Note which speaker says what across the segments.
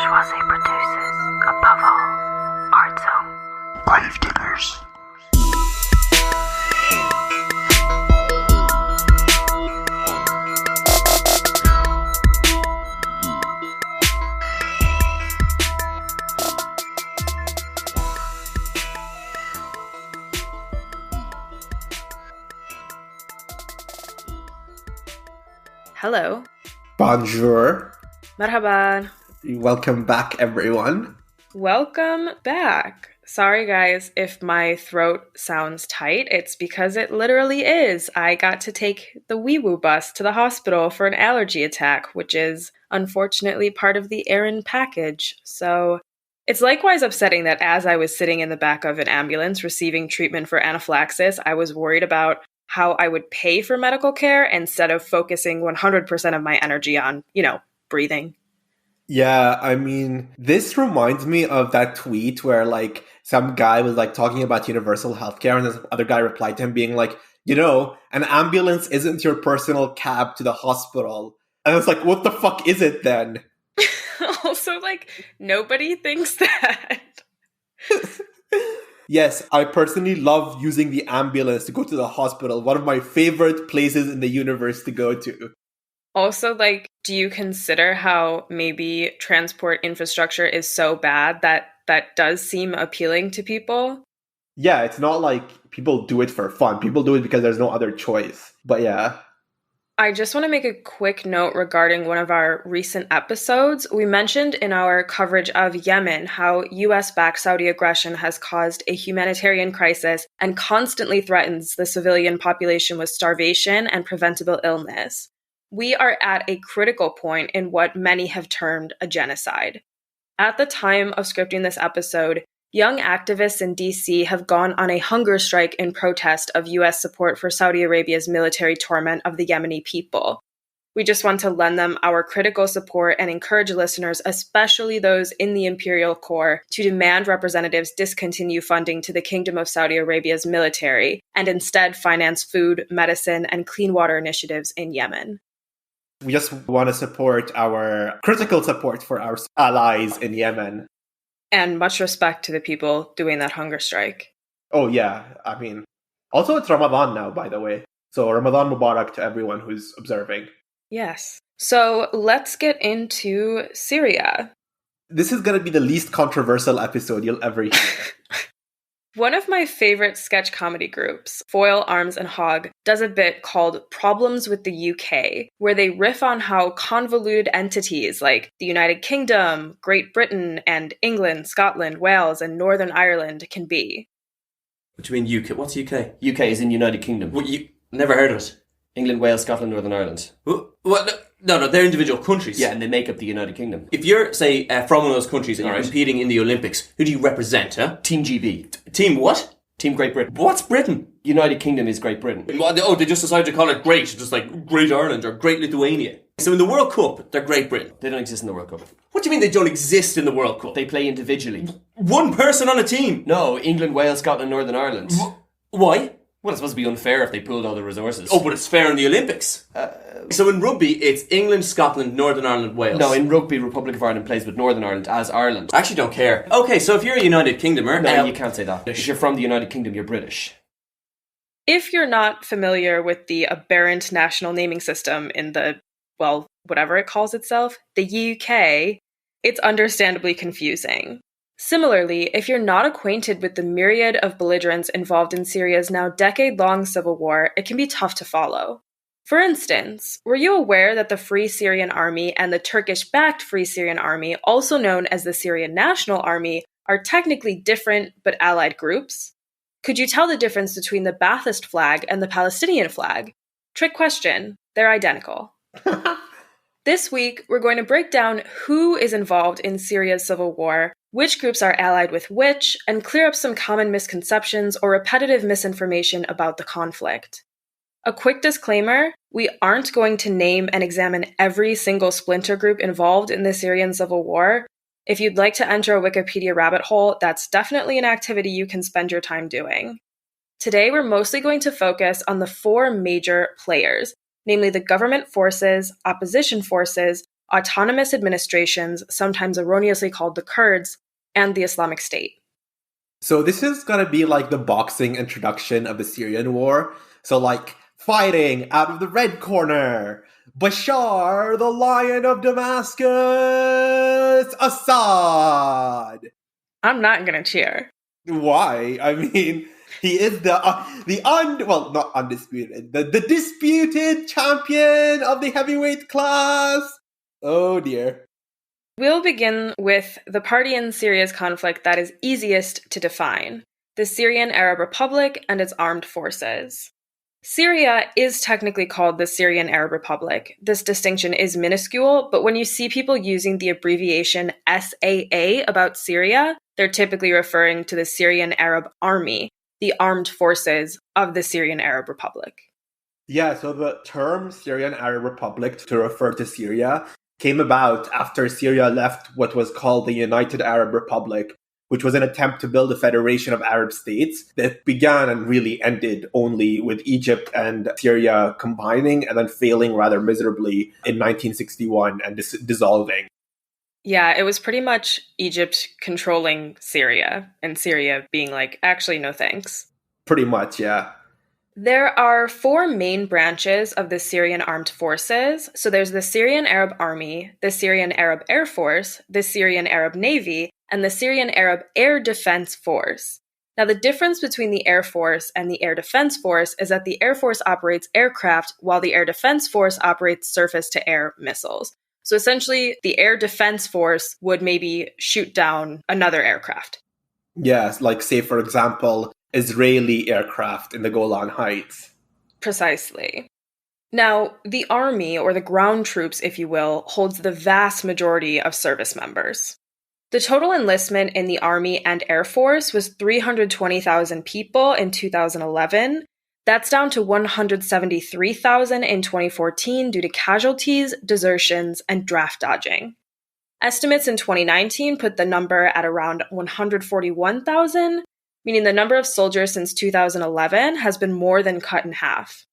Speaker 1: bourgeoisie produces, above all, art zone. Gravediggers.
Speaker 2: Hello.
Speaker 3: Bonjour.
Speaker 2: Marhaban.
Speaker 3: Welcome back, everyone.
Speaker 2: Welcome back. Sorry, guys, if my throat sounds tight. It's because it literally is. I got to take the wee-woo bus to the hospital for an allergy attack, which is unfortunately part of the errand package. So it's likewise upsetting that as I was sitting in the back of an ambulance receiving treatment for anaphylaxis, I was worried about how I would pay for medical care instead of focusing 100% of my energy on, breathing.
Speaker 3: Yeah, I mean, this reminds me of that tweet where, some guy was, talking about universal healthcare, and this other guy replied to him being like, an ambulance isn't your personal cab to the hospital. And I was like, what the fuck is it then?
Speaker 2: Also, nobody thinks that.
Speaker 3: Yes, I personally love using the ambulance to go to the hospital. One of my favorite places in the universe to go to.
Speaker 2: Also, do you consider how maybe transport infrastructure is so bad that does seem appealing to people?
Speaker 3: Yeah, it's not like people do it for fun. People do it because there's no other choice. But yeah.
Speaker 2: I just want to make a quick note regarding one of our recent episodes. We mentioned in our coverage of Yemen how US-backed Saudi aggression has caused a humanitarian crisis and constantly threatens the civilian population with starvation and preventable illness. We are at a critical point in what many have termed a genocide. At the time of scripting this episode, young activists in DC have gone on a hunger strike in protest of US support for Saudi Arabia's military torment of the Yemeni people. We just want to lend them our critical support and encourage listeners, especially those in the imperial core, to demand representatives discontinue funding to the Kingdom of Saudi Arabia's military and instead finance food, medicine, and clean water initiatives in Yemen.
Speaker 3: We just want to support our critical support for our allies in Yemen.
Speaker 2: And much respect to the people doing that hunger strike.
Speaker 3: Oh, yeah. I mean, also it's Ramadan now, by the way. So Ramadan Mubarak to everyone who's observing.
Speaker 2: Yes. So let's get into Syria.
Speaker 3: This is going to be the least controversial episode you'll ever hear.
Speaker 2: One of my favorite sketch comedy groups, Foil, Arms, and Hog, does a bit called Problems with the UK, where they riff on how convoluted entities like the United Kingdom, Great Britain, and England, Scotland, Wales, and Northern Ireland can be.
Speaker 4: What do you mean UK? What's UK? UK is in United Kingdom. What, you never heard of it? England, Wales, Scotland, Northern Ireland. What? No, they're individual countries. Yeah, and they make up the United Kingdom. If you're, say, from one of those countries and you're competing in the Olympics, who do you represent, huh? Team GB. Team what? Team Great Britain. What's Britain? United Kingdom is Great Britain. Oh, they just decided to call it Great, just like Great Ireland or Great Lithuania. So in the World Cup, they're Great Britain. They don't exist in the World Cup. What do you mean they don't exist in the World Cup? They play individually. One person on a team? No, England, Wales, Scotland, Northern Ireland. Why? Well, it's supposed to be unfair if they pooled all the resources. Oh, but it's fair in the Olympics. So in rugby, it's England, Scotland, Northern Ireland, Wales. No, in rugby, Republic of Ireland plays with Northern Ireland as Ireland. I actually don't care. Okay, so if you're a United Kingdomer... No, you can't say that. If you're from the United Kingdom, you're British.
Speaker 2: If you're not familiar with the aberrant national naming system in the, whatever it calls itself, the UK, it's understandably confusing. Similarly, if you're not acquainted with the myriad of belligerents involved in Syria's now decade-long civil war, it can be tough to follow. For instance, were you aware that the Free Syrian Army and the Turkish-backed Free Syrian Army, also known as the Syrian National Army, are technically different but allied groups? Could you tell the difference between the Ba'athist flag and the Palestinian flag? Trick question, they're identical. This week, we're going to break down who is involved in Syria's civil war, which groups are allied with which, and clear up some common misconceptions or repetitive misinformation about the conflict. A quick disclaimer, we aren't going to name and examine every single splinter group involved in the Syrian civil war. If you'd like to enter a Wikipedia rabbit hole, that's definitely an activity you can spend your time doing. Today, we're mostly going to focus on the four major players, namely the government forces, opposition forces, autonomous administrations, sometimes erroneously called the Kurds, and the Islamic State.
Speaker 3: So this is going to be like the boxing introduction of the Syrian war. So like fighting out of the red corner, Bashar, the Lion of Damascus, Assad.
Speaker 2: I'm not going to cheer.
Speaker 3: Why? I mean, he is not undisputed, the disputed champion of the heavyweight class. Oh dear.
Speaker 2: We'll begin with the party in Syria's conflict that is easiest to define, the Syrian Arab Republic and its armed forces. Syria is technically called the Syrian Arab Republic. This distinction is minuscule, but when you see people using the abbreviation SAA about Syria, they're typically referring to the Syrian Arab Army, the armed forces of the Syrian Arab Republic.
Speaker 3: Yeah, so the term Syrian Arab Republic to refer to Syria came about after Syria left what was called the United Arab Republic, which was an attempt to build a federation of Arab states that began and really ended only with Egypt and Syria combining and then failing rather miserably in 1961 and dissolving.
Speaker 2: Yeah, it was pretty much Egypt controlling Syria and Syria being like, actually, no thanks.
Speaker 3: Pretty much, yeah.
Speaker 2: There are 4 main branches of the Syrian armed forces. So there's the Syrian Arab Army, the Syrian Arab Air Force, the Syrian Arab Navy, and the Syrian Arab Air Defense Force. Now, the difference between the Air Force and the Air Defense Force is that the Air Force operates aircraft while the Air Defense Force operates surface-to-air missiles. So essentially, the Air Defense Force would maybe shoot down another aircraft.
Speaker 3: Yes, like say, for example, Israeli aircraft in the Golan Heights.
Speaker 2: Precisely. Now, the army, or the ground troops, if you will, holds the vast majority of service members. The total enlistment in the Army and Air Force was 320,000 people in 2011. That's down to 173,000 in 2014 due to casualties, desertions, and draft dodging. Estimates in 2019 put the number at around 141,000, meaning the number of soldiers since 2011 has been more than cut in half.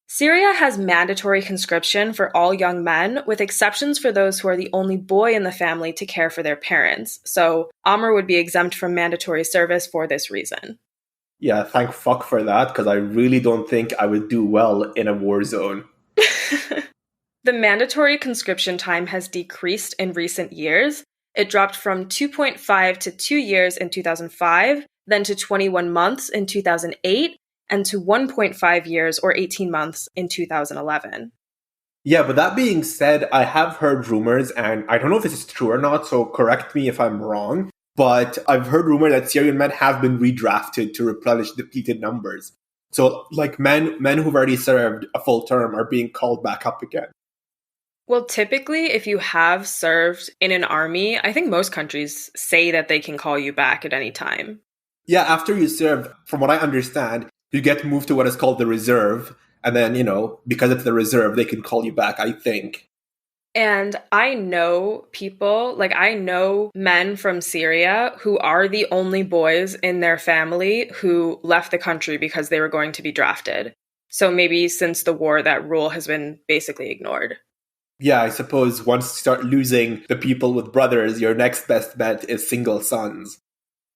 Speaker 2: Syria has mandatory conscription for all young men, with exceptions for those who are the only boy in the family to care for their parents. So Amr would be exempt from mandatory service for this reason.
Speaker 3: Yeah, thank fuck for that, because I really don't think I would do well in a war zone.
Speaker 2: The mandatory conscription time has decreased in recent years. It dropped from 2.5 to 2 years in 2005, then to 21 months in 2008, and to 1.5 years or 18 months in 2011.
Speaker 3: Yeah, but that being said, I have heard rumors, and I don't know if this is true or not, so correct me if I'm wrong, but I've heard rumor that Syrian men have been redrafted to replenish depleted numbers. So, like, men who've already served a full term are being called back up again.
Speaker 2: Well, typically, if you have served in an army, I think most countries say that they can call you back at any time.
Speaker 3: Yeah, after you serve, from what I understand, you get moved to what is called the reserve. And then, because it's the reserve, they can call you back, I think.
Speaker 2: And I know people, I know men from Syria who are the only boys in their family who left the country because they were going to be drafted. So maybe since the war, that rule has been basically ignored.
Speaker 3: Yeah, I suppose once you start losing the people with brothers, your next best bet is single sons.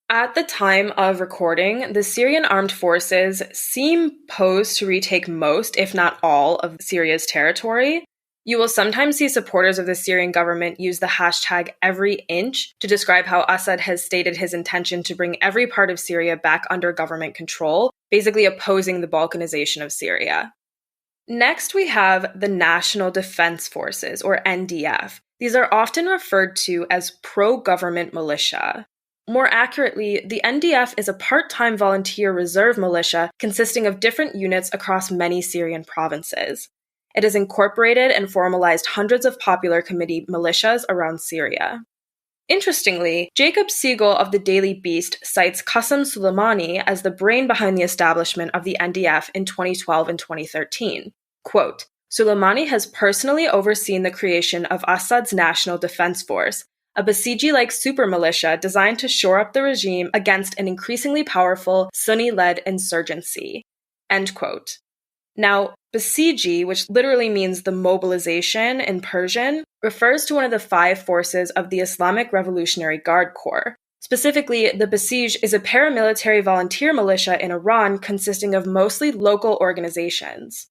Speaker 2: At the time of recording, the Syrian armed forces seem posed to retake most, if not all, of Syria's territory. You will sometimes see supporters of the Syrian government use the hashtag #everyinch to describe how Assad has stated his intention to bring every part of Syria back under government control, basically opposing the Balkanization of Syria. Next, we have the National Defense Forces, or NDF. These are often referred to as pro-government militia. More accurately, the NDF is a part-time volunteer reserve militia consisting of different units across many Syrian provinces. It has incorporated and formalized hundreds of popular committee militias around Syria. Interestingly, Jacob Siegel of the Daily Beast cites Qasem Soleimani as the brain behind the establishment of the NDF in 2012 and 2013. Quote, Soleimani has personally overseen the creation of Assad's National Defense Force, a Basiji-like super militia designed to shore up the regime against an increasingly powerful Sunni-led insurgency. End quote. Now, Basiji, which literally means the mobilization in Persian, refers to one of the 5 forces of the Islamic Revolutionary Guard Corps. Specifically, the Basij is a paramilitary volunteer militia in Iran consisting of mostly local organizations.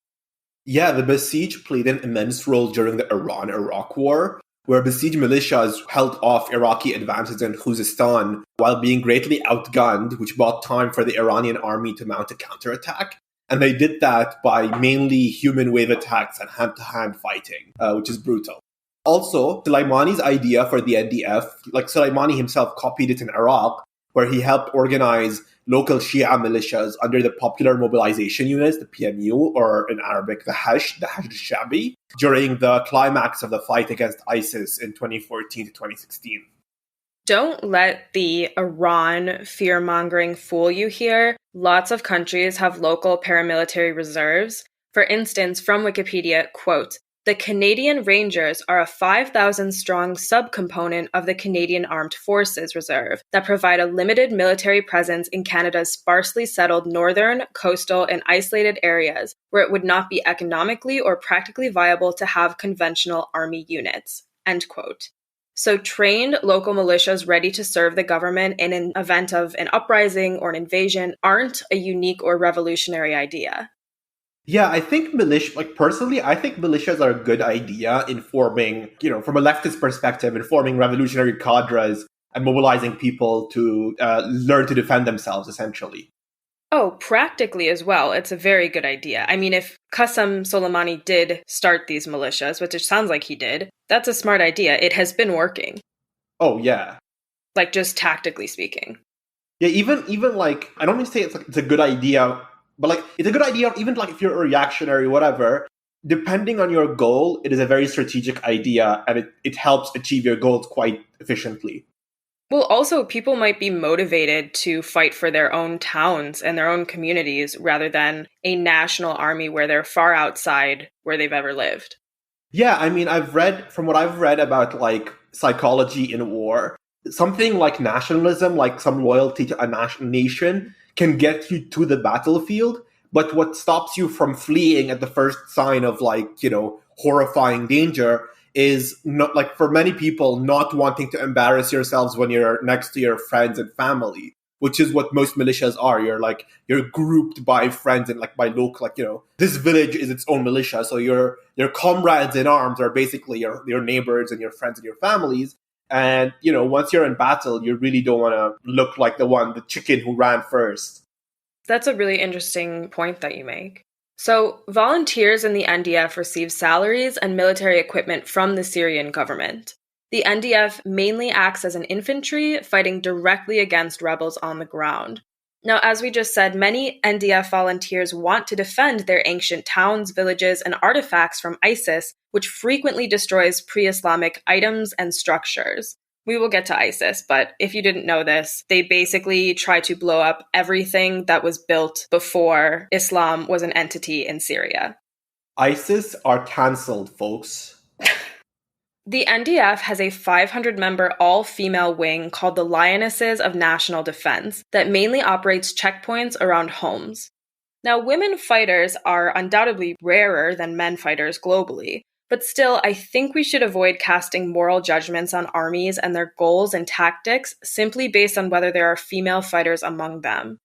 Speaker 3: Yeah, the Basij played an immense role during the Iran-Iraq War, where Basij militias held off Iraqi advances in Khuzestan while being greatly outgunned, which bought time for the Iranian army to mount a counterattack. And they did that by mainly human wave attacks and hand-to-hand fighting, which is brutal. Also, Soleimani's idea for the NDF, like Soleimani himself copied it in Iraq, where he helped organize local Shia militias under the Popular Mobilization Units, the PMU, or in Arabic, the Hashd al-Shabi, during the climax of the fight against ISIS in 2014 to 2016.
Speaker 2: Don't let the Iran fear-mongering fool you here. Lots of countries have local paramilitary reserves. For instance, from Wikipedia, quote, "The Canadian Rangers are a 5,000-strong subcomponent of the Canadian Armed Forces Reserve that provide a limited military presence in Canada's sparsely settled northern, coastal, and isolated areas where it would not be economically or practically viable to have conventional army units." End quote. So trained local militias ready to serve the government in an event of an uprising or an invasion aren't a unique or revolutionary idea.
Speaker 3: Yeah, I think personally, I think militias are a good idea in forming, from a leftist perspective, in forming revolutionary cadres and mobilizing people to learn to defend themselves, essentially.
Speaker 2: Oh, practically as well, it's a very good idea. I mean, if Qasem Soleimani did start these militias, which it sounds like he did, that's a smart idea. It has been working.
Speaker 3: Oh, yeah.
Speaker 2: Like, just tactically speaking.
Speaker 3: Yeah, even like, I don't mean to say it's a good idea, but like, it's a good idea even like if you're a reactionary, whatever. Depending on your goal, it is a very strategic idea, and it helps achieve your goals quite efficiently.
Speaker 2: Well, also, people might be motivated to fight for their own towns and their own communities rather than a national army where they're far outside where they've ever lived.
Speaker 3: Yeah, I mean, from what I've read about like psychology in war, something like nationalism, like some loyalty to a nation, can get you to the battlefield. But what stops you from fleeing at the first sign of horrifying danger is not, like, for many people, not wanting to embarrass yourselves when you're next to your friends and family, which is what most militias are. You're grouped by friends and by local, this village is its own militia. So your comrades in arms are basically your neighbors and your friends and your families. And, once you're in battle, you really don't want to look like the chicken who ran first.
Speaker 2: That's a really interesting point that you make. So, volunteers in the NDF receive salaries and military equipment from the Syrian government. The NDF mainly acts as an infantry, fighting directly against rebels on the ground. Now, as we just said, many NDF volunteers want to defend their ancient towns, villages, and artifacts from ISIS, which frequently destroys pre-Islamic items and structures. We will get to ISIS, but if you didn't know this, they basically try to blow up everything that was built before Islam was an entity in Syria.
Speaker 3: ISIS are cancelled, folks.
Speaker 2: The NDF has a 500-member all-female wing called the Lionesses of National Defense that mainly operates checkpoints around homes. Now, women fighters are undoubtedly rarer than men fighters globally, but still, I think we should avoid casting moral judgments on armies and their goals and tactics simply based on whether there are female fighters among them.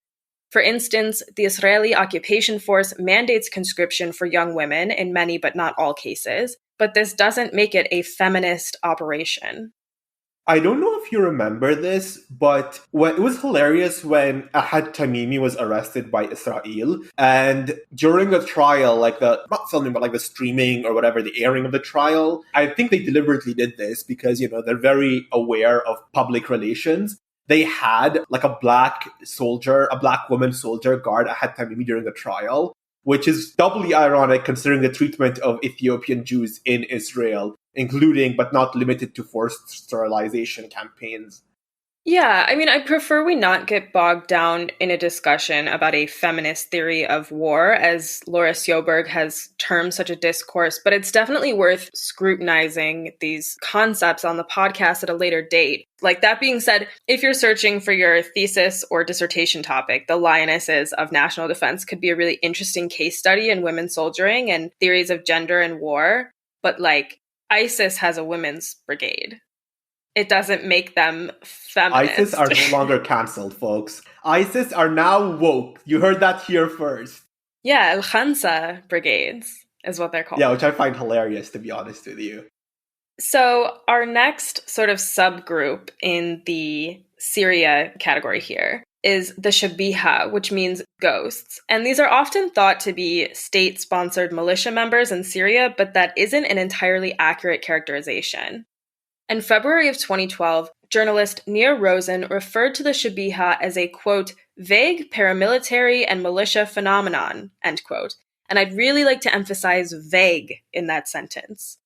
Speaker 2: For instance, the Israeli occupation force mandates conscription for young women in many but not all cases, but this doesn't make it a feminist operation.
Speaker 3: I don't know if you remember this, but it was hilarious when Ahad Tamimi was arrested by Israel. And during the trial, not filming, but the streaming or whatever, the airing of the trial, I think they deliberately did this because, they're very aware of public relations. They had a black woman soldier guard Ahad Tamimi during the trial, which is doubly ironic considering the treatment of Ethiopian Jews in Israel, including but not limited to forced sterilization campaigns.
Speaker 2: Yeah, I mean, I prefer we not get bogged down in a discussion about a feminist theory of war, as Laura Sjoberg has termed such a discourse, but it's definitely worth scrutinizing these concepts on the podcast at a later date. Like, that being said, if you're searching for your thesis or dissertation topic, the Lionesses of National Defense could be a really interesting case study in women soldiering and theories of gender and war. But, like, ISIS has a women's brigade. It doesn't make them feminist.
Speaker 3: ISIS are no longer cancelled, folks. ISIS are now woke. You heard that here first.
Speaker 2: Yeah, El Khansa brigades is what they're called.
Speaker 3: Yeah, which I find hilarious, to be honest with you.
Speaker 2: So our next sort of subgroup in the Syria category here is the Shabiha, which means ghosts. And these are often thought to be state-sponsored militia members in Syria, but that isn't an entirely accurate characterization. In February of 2012, journalist Nir Rosen referred to the Shabiha as a, quote, vague paramilitary and militia phenomenon, end quote. And I'd really like to emphasize vague in that sentence.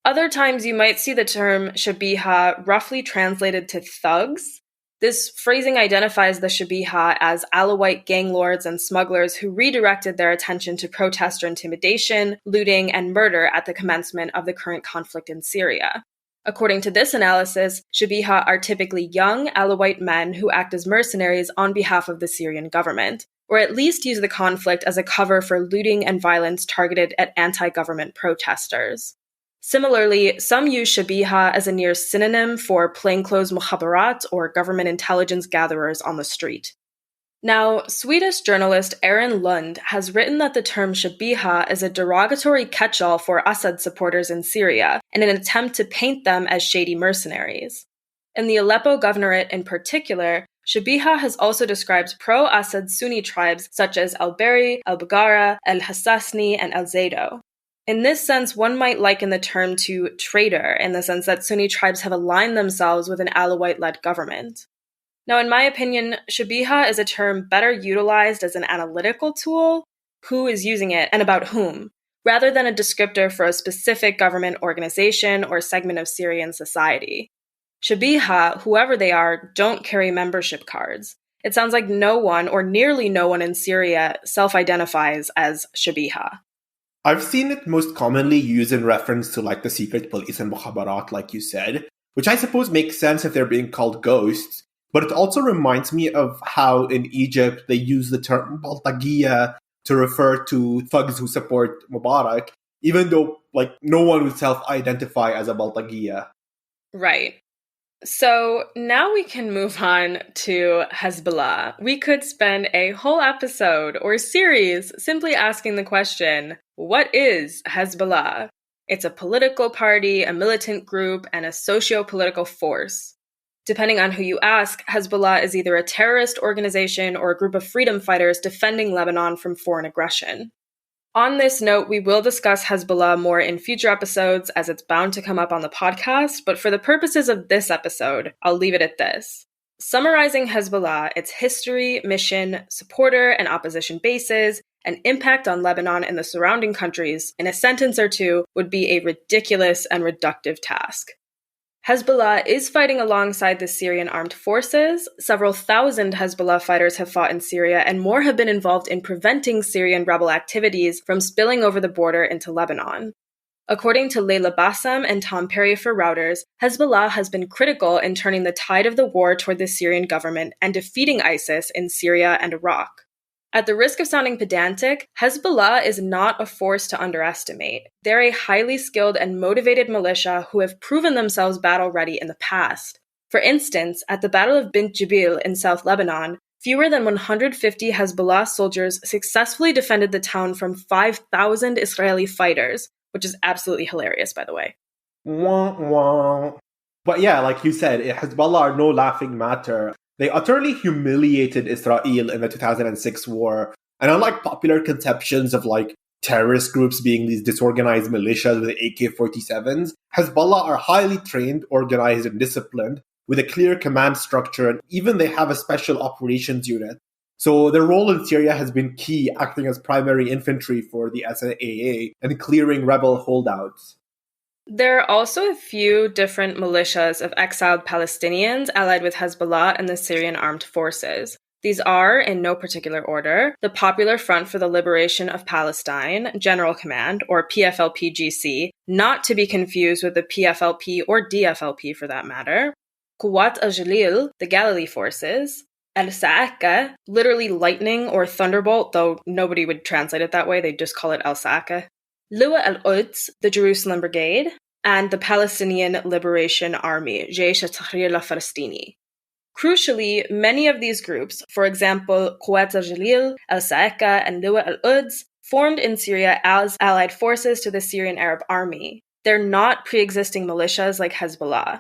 Speaker 2: Other times you might see the term Shabiha roughly translated to thugs. This phrasing identifies the Shabiha as Alawite gang lords and smugglers who redirected their attention to protest or intimidation, looting, and murder at the commencement of the current conflict in Syria. According to this analysis, Shabiha are typically young Alawite men who act as mercenaries on behalf of the Syrian government, or at least use the conflict as a cover for looting and violence targeted at anti-government protesters. Similarly, some use Shabiha as a near synonym for plainclothes mukhabarat or government intelligence gatherers on the street. Now, Swedish journalist Erin Lund has written that the term Shabiha is a derogatory catch-all for Assad supporters in Syria in an attempt to paint them as shady mercenaries. In the Aleppo governorate in particular, Shabiha has also described pro-Assad Sunni tribes such as al-Beri, al-Baghara, al-Hassasni, and al-Zaydo. In this sense, one might liken the term to traitor in the sense that Sunni tribes have aligned themselves with an Alawite-led government. Now, in my opinion, Shabiha is a term better utilized as an analytical tool, who is using it and about whom, rather than a descriptor for a specific government organization or segment of Syrian society. Shabiha, whoever they are, don't carry membership cards. It sounds like no one, or nearly no one in Syria, self-identifies as Shabiha.
Speaker 3: I've seen it most commonly used in reference to like the secret police and mukhabarat, like you said, which I suppose makes sense if they're being called ghosts. But it also reminds me of how in Egypt they use the term baltagiya to refer to thugs who support Mubarak, even though like no one would self-identify as a baltagiya.
Speaker 2: Right. So now we can move on to Hezbollah. We could spend a whole episode or series simply asking the question, what is Hezbollah? It's a political party, a militant group, and a socio-political force. Depending on who you ask, Hezbollah is either a terrorist organization or a group of freedom fighters defending Lebanon from foreign aggression. On this note, we will discuss Hezbollah more in future episodes as it's bound to come up on the podcast, but for the purposes of this episode, I'll leave it at this. Summarizing Hezbollah, its history, mission, supporter and opposition bases, and impact on Lebanon and the surrounding countries in a sentence or two would be a ridiculous and reductive task. Hezbollah is fighting alongside the Syrian armed forces. Several thousand Hezbollah fighters have fought in Syria, and more have been involved in preventing Syrian rebel activities from spilling over the border into Lebanon. According to Leila Bassam and Tom Perry for Reuters, Hezbollah has been critical in turning the tide of the war toward the Syrian government and defeating ISIS in Syria and Iraq. At the risk of sounding pedantic, Hezbollah is not a force to underestimate. They're a highly skilled and motivated militia who have proven themselves battle-ready in the past. For instance, at the Battle of Bint Jibil in South Lebanon, fewer than 150 Hezbollah soldiers successfully defended the town from 5,000 Israeli fighters, which is absolutely hilarious, by the way.
Speaker 3: Wah, wah. But yeah, like you said, Hezbollah are no laughing matter. They utterly humiliated Israel in the 2006 war. And unlike popular conceptions of like terrorist groups being these disorganized militias with AK-47s, Hezbollah are highly trained, organized, and disciplined with a clear command structure, and even they have a special operations unit. So their role in Syria has been key, acting as primary infantry for the SAA and clearing rebel holdouts.
Speaker 2: There are also a few different militias of exiled Palestinians allied with Hezbollah and the Syrian armed forces. These are, in no particular order, the Popular Front for the Liberation of Palestine, General Command, or PFLP-GC, not to be confused with the PFLP or DFLP for that matter, Quwat al-Jalil, the Galilee Forces, al-Sa'aka, literally lightning or thunderbolt, though nobody would translate it that way, they'd just call it al-Sa'aka, Liwa al-Quds, the Jerusalem Brigade, and the Palestinian Liberation Army, Jaysh al-Tahrir al-Falastini. Crucially, many of these groups, for example, Quwat al-Jalil, al-Sa'aka, and Liwa al-Quds, formed in Syria as allied forces to the Syrian Arab Army. They're not pre-existing militias like Hezbollah.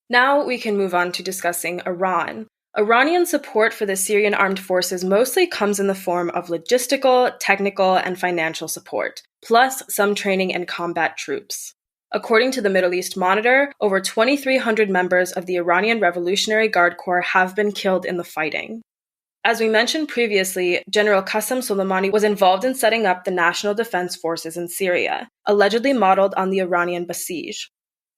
Speaker 2: Now we can move on to discussing Iran. Iranian support for the Syrian armed forces mostly comes in the form of logistical, technical, and financial support, plus some training and combat troops. According to the Middle East Monitor, over 2,300 members of the Iranian Revolutionary Guard Corps have been killed in the fighting. As we mentioned previously, General Qasem Soleimani was involved in setting up the National Defense Forces in Syria, allegedly modeled on the Iranian Basij.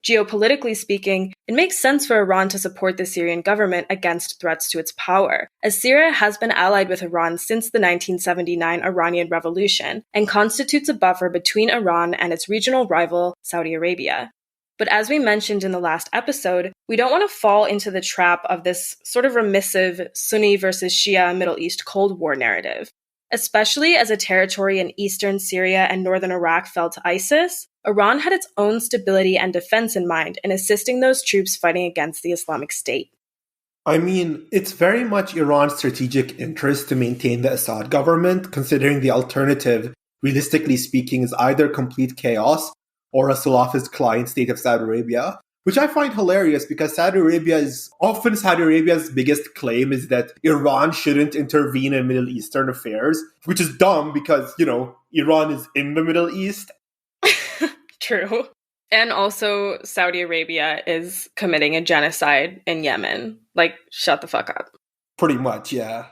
Speaker 2: Geopolitically speaking, it makes sense for Iran to support the Syrian government against threats to its power, as Syria has been allied with Iran since the 1979 Iranian Revolution and constitutes a buffer between Iran and its regional rival, Saudi Arabia. But as we mentioned in the last episode, we don't want to fall into the trap of this sort of remissive Sunni versus Shia Middle East Cold War narrative. Especially as a territory in eastern Syria and northern Iraq fell to ISIS, Iran had its own stability and defense in mind in assisting those troops fighting against the Islamic State.
Speaker 3: I mean, it's very much Iran's strategic interest to maintain the Assad government, considering the alternative, realistically speaking, is either complete chaos or a Salafist client state of Saudi Arabia, which I find hilarious because Saudi Arabia's biggest claim is that Iran shouldn't intervene in Middle Eastern affairs, which is dumb because, Iran is in the Middle East.
Speaker 2: True. And also, Saudi Arabia is committing a genocide in Yemen. Shut the fuck up.
Speaker 3: Pretty much, yeah.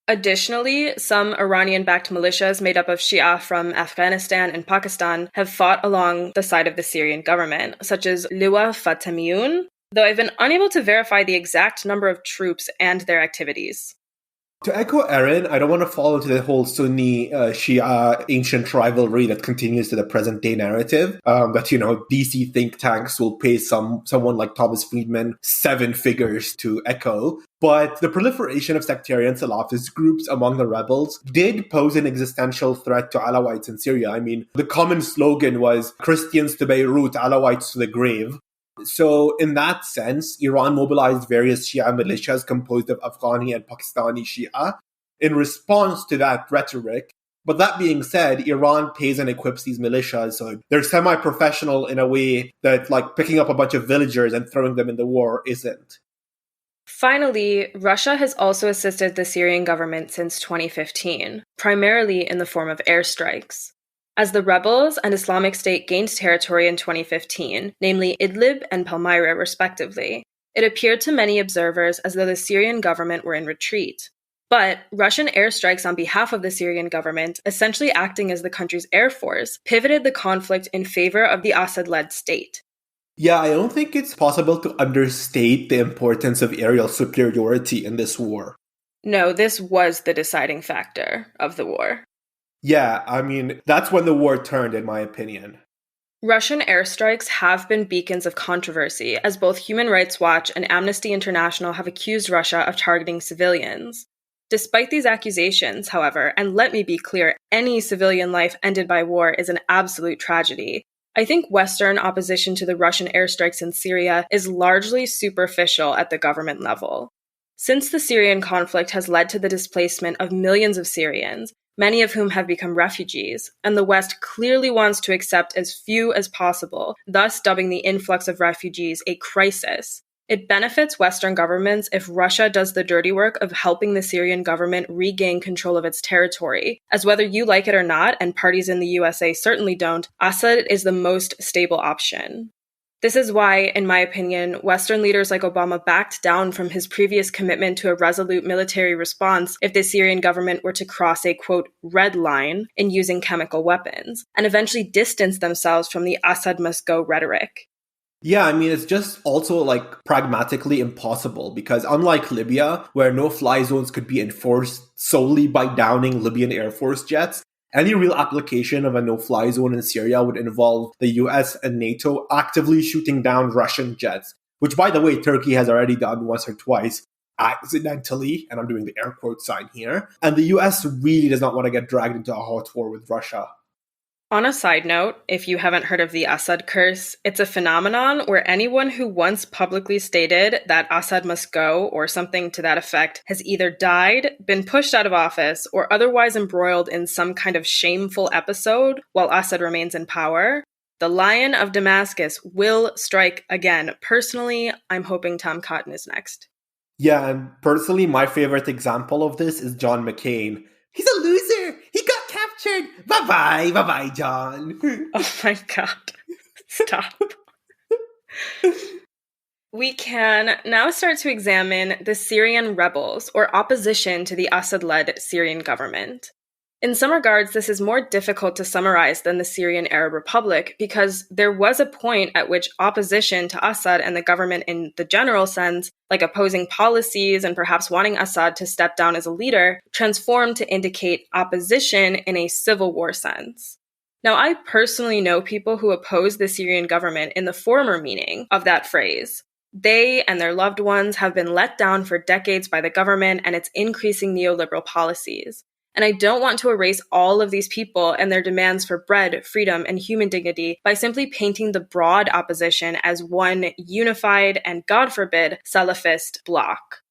Speaker 2: Additionally, some Iranian-backed militias made up of Shia from Afghanistan and Pakistan have fought along the side of the Syrian government, such as Liwa Fatemiyun, though I've been unable to verify the exact number of troops and their activities.
Speaker 3: To echo Erin, I don't want to fall into the whole Sunni-Shia ancient rivalry that continues to the present-day narrative, that, DC think tanks will pay someone like Thomas Friedman 7 figures to echo. But the proliferation of sectarian Salafist groups among the rebels did pose an existential threat to Alawites in Syria. I mean, the common slogan was Christians to Beirut, Alawites to the grave. So in that sense, Iran mobilized various Shia militias composed of Afghani and Pakistani Shia in response to that rhetoric. But that being said, Iran pays and equips these militias, so they're semi-professional in a way that picking up a bunch of villagers and throwing them in the war isn't.
Speaker 2: Finally, Russia has also assisted the Syrian government since 2015, primarily in the form of airstrikes. As the rebels and Islamic State gained territory in 2015, namely Idlib and Palmyra respectively, it appeared to many observers as though the Syrian government were in retreat. But Russian airstrikes on behalf of the Syrian government, essentially acting as the country's air force, pivoted the conflict in favor of the Assad-led state.
Speaker 3: Yeah, I don't think it's possible to understate the importance of aerial superiority in this war.
Speaker 2: No, this was the deciding factor of the war.
Speaker 3: Yeah, I mean, that's when the war turned, in my opinion.
Speaker 2: Russian airstrikes have been beacons of controversy, as both Human Rights Watch and Amnesty International have accused Russia of targeting civilians. Despite these accusations, however, and let me be clear, any civilian life ended by war is an absolute tragedy. I think Western opposition to the Russian airstrikes in Syria is largely superficial at the government level. Since the Syrian conflict has led to the displacement of millions of Syrians, many of whom have become refugees, and the West clearly wants to accept as few as possible, thus dubbing the influx of refugees a crisis. It benefits Western governments if Russia does the dirty work of helping the Syrian government regain control of its territory, as whether you like it or not, and parties in the USA certainly don't, Assad is the most stable option. This is why, in my opinion, Western leaders like Obama backed down from his previous commitment to a resolute military response if the Syrian government were to cross a, quote, red line in using chemical weapons, and eventually distanced themselves from the Assad must go rhetoric.
Speaker 3: Yeah, I mean, it's just also pragmatically impossible because unlike Libya, where no-fly zones could be enforced solely by downing Libyan Air Force jets, any real application of a no-fly zone in Syria would involve the US and NATO actively shooting down Russian jets, which, by the way, Turkey has already done once or twice, accidentally, and I'm doing the air quote sign here, and the US really does not want to get dragged into a hot war with Russia.
Speaker 2: On a side note, if you haven't heard of the Assad curse, it's a phenomenon where anyone who once publicly stated that Assad must go or something to that effect has either died, been pushed out of office, or otherwise embroiled in some kind of shameful episode while Assad remains in power. The Lion of Damascus will strike again. Personally, I'm hoping Tom Cotton is next.
Speaker 3: Yeah, and personally, my favorite example of this is John McCain. He's a loser! He got captured! Bye-bye! Bye-bye, John!
Speaker 2: Oh my god. Stop. We can now start to examine the Syrian rebels, or opposition to the Assad-led Syrian government. In some regards, this is more difficult to summarize than the Syrian Arab Republic because there was a point at which opposition to Assad and the government in the general sense, like opposing policies and perhaps wanting Assad to step down as a leader, transformed to indicate opposition in a civil war sense. Now, I personally know people who oppose the Syrian government in the former meaning of that phrase. They and their loved ones have been let down for decades by the government and its increasing neoliberal policies. And I don't want to erase all of these people and their demands for bread, freedom, and human dignity by simply painting the broad opposition as one unified and, God forbid, Salafist bloc.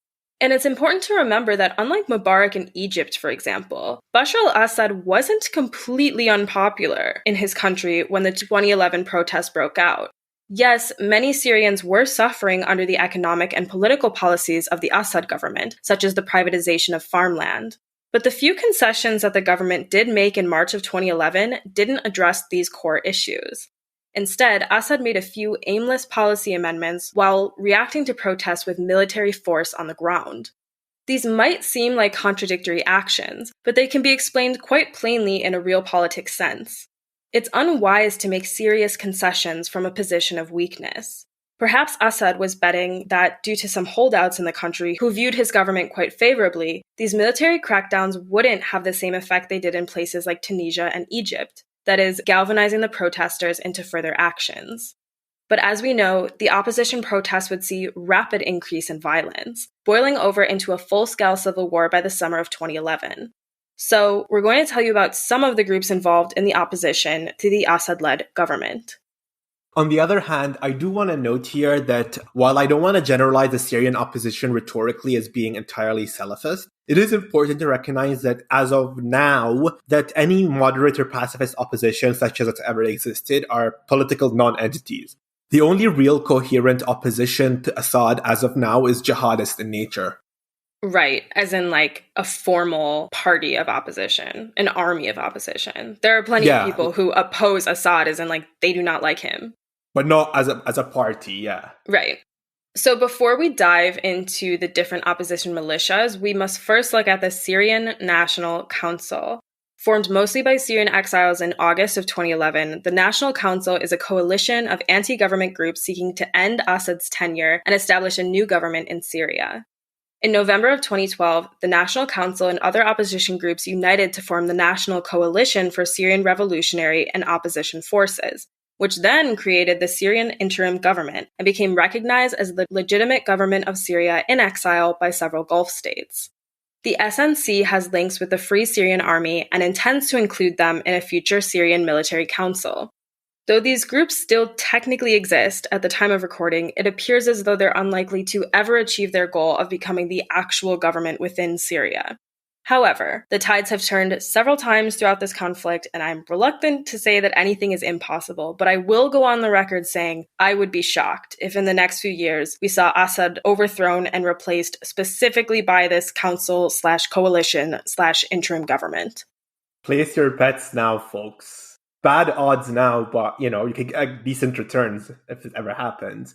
Speaker 2: And it's important to remember that unlike Mubarak in Egypt, for example, Bashar al-Assad wasn't completely unpopular in his country when the 2011 protests broke out. Yes, many Syrians were suffering under the economic and political policies of the Assad government, such as the privatization of farmland. But the few concessions that the government did make in March of 2011 didn't address these core issues. Instead, Assad made a few aimless policy amendments while reacting to protests with military force on the ground. These might seem like contradictory actions, but they can be explained quite plainly in a realpolitik sense. It's unwise to make serious concessions from a position of weakness. Perhaps Assad was betting that due to some holdouts in the country who viewed his government quite favorably, these military crackdowns wouldn't have the same effect they did in places like Tunisia and Egypt, that is, galvanizing the protesters into further actions. But as we know, the opposition protests would see rapid increase in violence, boiling over into a full-scale civil war by the summer of 2011. So, we're going to tell you about some of the groups involved in the opposition to the Assad-led government.
Speaker 3: On the other hand, I do want to note here that while I don't want to generalize the Syrian opposition rhetorically as being entirely Salafist, it is important to recognize that as of now, that any moderate or pacifist opposition such as it's ever existed are political non-entities. The only real coherent opposition to Assad as of now is jihadist in nature.
Speaker 2: Right, as in like a formal party of opposition, an army of opposition. There are plenty of people who oppose Assad as in like they do not like him.
Speaker 3: But not as a party, yeah.
Speaker 2: Right. So before we dive into the different opposition militias, we must first look at the Syrian National Council. Formed mostly by Syrian exiles in August of 2011, the National Council is a coalition of anti-government groups seeking to end Assad's tenure and establish a new government in Syria. In November of 2012, the National Council and other opposition groups united to form the National Coalition for Syrian Revolutionary and Opposition Forces, which then created the Syrian interim government and became recognized as the legitimate government of Syria in exile by several Gulf states. The SNC has links with the Free Syrian Army and intends to include them in a future Syrian military council. Though these groups still technically exist at the time of recording, it appears as though they're unlikely to ever achieve their goal of becoming the actual government within Syria. However, the tides have turned several times throughout this conflict, and I'm reluctant to say that anything is impossible, but I will go on the record saying I would be shocked if in the next few years we saw Assad overthrown and replaced specifically by this council/coalition/interim government.
Speaker 3: Place your bets now, folks. Bad odds now, but, you could get decent returns if it ever happens.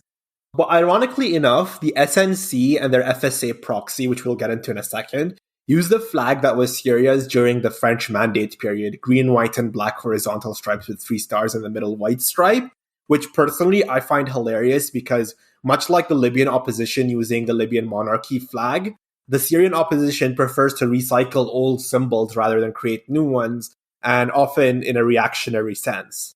Speaker 3: But ironically enough, the SNC and their FSA proxy, which we'll get into in a second, used the flag that was Syria's during the French Mandate period, green, white, and black horizontal stripes with 3 stars in the middle white stripe, which personally I find hilarious because much like the Libyan opposition using the Libyan monarchy flag, the Syrian opposition prefers to recycle old symbols rather than create new ones, and often in a reactionary sense.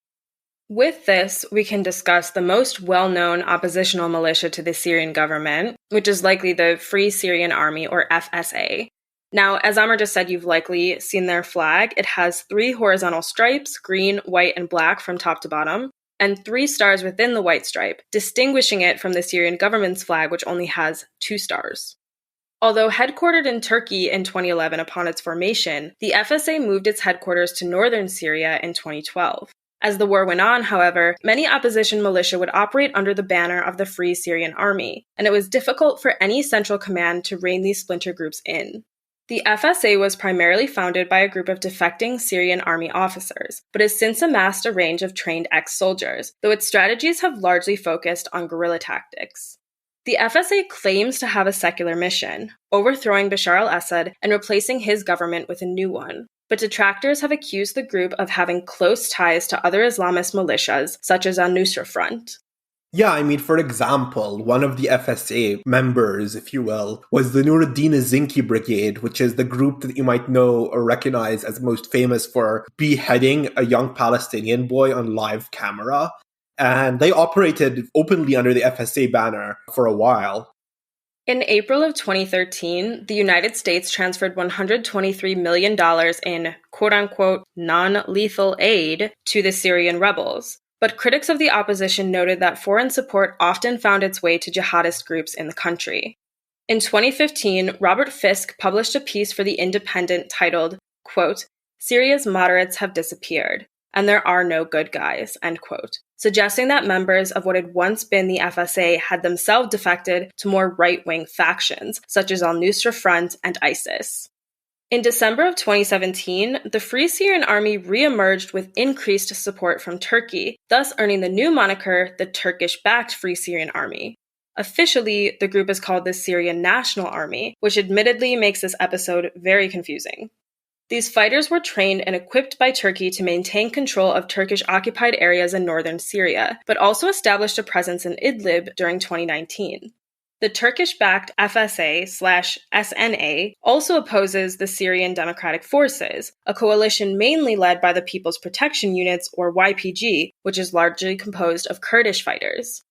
Speaker 2: With this, we can discuss the most well-known oppositional militia to the Syrian government, which is likely the Free Syrian Army, or FSA. Now, as Amr just said, you've likely seen their flag. It has 3 horizontal stripes, green, white, and black from top to bottom, and 3 stars within the white stripe, distinguishing it from the Syrian government's flag, which only has 2 stars. Although headquartered in Turkey in 2011 upon its formation, the FSA moved its headquarters to northern Syria in 2012. As the war went on, however, many opposition militia would operate under the banner of the Free Syrian Army, and it was difficult for any central command to rein these splinter groups in. The FSA was primarily founded by a group of defecting Syrian army officers, but has since amassed a range of trained ex-soldiers, though its strategies have largely focused on guerrilla tactics. The FSA claims to have a secular mission, overthrowing Bashar al-Assad and replacing his government with a new one. But detractors have accused the group of having close ties to other Islamist militias, such as al-Nusra Front.
Speaker 3: Yeah, for example, one of the FSA members, if you will, was the Nuruddin Zinki Brigade, which is the group that you might know or recognize as most famous for beheading a young Palestinian boy on live camera. And they operated openly under the FSA banner for a while.
Speaker 2: In April of 2013, the United States transferred $123 million in quote-unquote non-lethal aid to the Syrian rebels. But critics of the opposition noted that foreign support often found its way to jihadist groups in the country. In 2015, Robert Fisk published a piece for The Independent titled, quote, "Syria's moderates have disappeared, and there are no good guys," end quote, suggesting that members of what had once been the FSA had themselves defected to more right-wing factions, such as al-Nusra Front and ISIS. In December of 2017, the Free Syrian Army re-emerged with increased support from Turkey, thus earning the new moniker the Turkish-backed Free Syrian Army. Officially, the group is called the Syrian National Army, which admittedly makes this episode very confusing. These fighters were trained and equipped by Turkey to maintain control of Turkish-occupied areas in northern Syria, but also established a presence in Idlib during 2019. The Turkish-backed FSA/SNA also opposes the Syrian Democratic Forces, a coalition mainly led by the People's Protection Units, or YPG, which is largely composed of Kurdish fighters.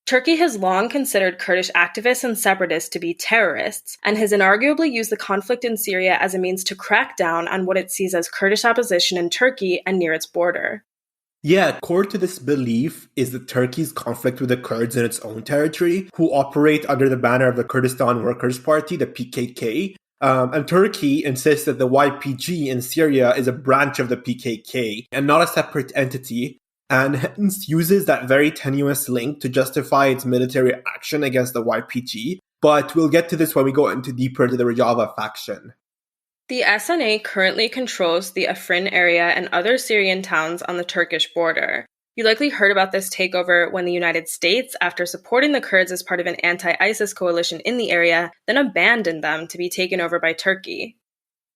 Speaker 2: Turkey has long considered Kurdish activists and separatists to be terrorists, and has inarguably used the conflict in Syria as a means to crack down on what it sees as Kurdish opposition in Turkey and near its border.
Speaker 3: Yeah, core to this belief is that Turkey's conflict with the Kurds in its own territory, who operate under the banner of the Kurdistan Workers' Party, the PKK. And Turkey insists that the YPG in Syria is a branch of the PKK and not a separate entity, and hence uses that very tenuous link to justify its military action against the YPG. But we'll get to this when we go deeper into the Rojava faction.
Speaker 2: The SNA currently controls the Afrin area and other Syrian towns on the Turkish border. You likely heard about this takeover when the United States, after supporting the Kurds as part of an anti-ISIS coalition in the area, then abandoned them to be taken over by Turkey.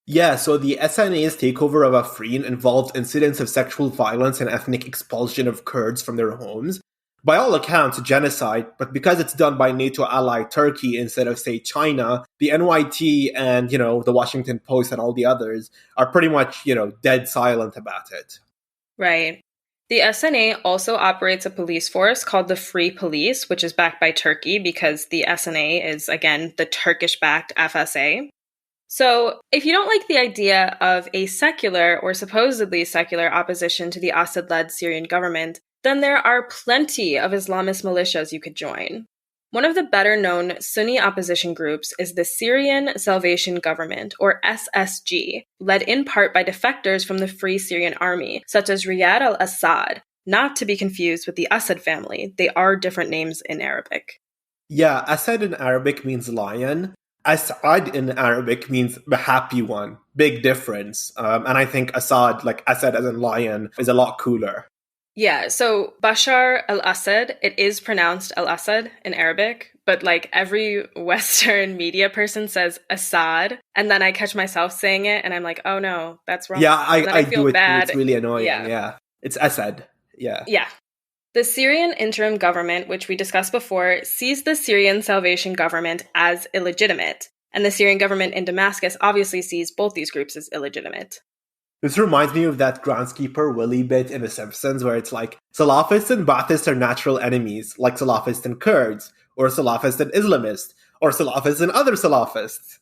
Speaker 3: Yeah, so the SNA's takeover of Afrin involved incidents of sexual violence and ethnic expulsion of Kurds from their homes. By all accounts, genocide, but because it's done by NATO ally Turkey instead of, say, China, the NYT and, the Washington Post and all the others are pretty much, dead silent about it.
Speaker 2: Right. The SNA also operates a police force called the Free Police, which is backed by Turkey because the SNA is, again, the Turkish-backed FSA. So, if you don't like the idea of a secular or supposedly secular opposition to the Assad-led Syrian government, then there are plenty of Islamist militias you could join. One of the better-known Sunni opposition groups is the Syrian Salvation Government, or SSG, led in part by defectors from the Free Syrian Army, such as Riyad al-Assad, not to be confused with the Assad family. They are different names in Arabic.
Speaker 3: Yeah, Assad in Arabic means lion, Asad in Arabic means the happy one. Big difference. And I think Assad, like Assad as in lion, is a lot cooler.
Speaker 2: Yeah, so Bashar al-Assad, it is pronounced al-Assad in Arabic, but like every Western media person says Assad, and then I catch myself saying it, and I'm like, oh no, that's wrong.
Speaker 3: Yeah,
Speaker 2: I
Speaker 3: feel do it
Speaker 2: bad.
Speaker 3: Too. It's really annoying, yeah. It's Assad, yeah.
Speaker 2: Yeah. The Syrian interim government, which we discussed before, sees the Syrian Salvation Government as illegitimate, and the Syrian government in Damascus obviously sees both these groups as illegitimate.
Speaker 3: This reminds me of that groundskeeper Willie bit in The Simpsons where it's like, Salafists and Baathists are natural enemies, like Salafists and Kurds, or Salafists and Islamists, or Salafists and other Salafists.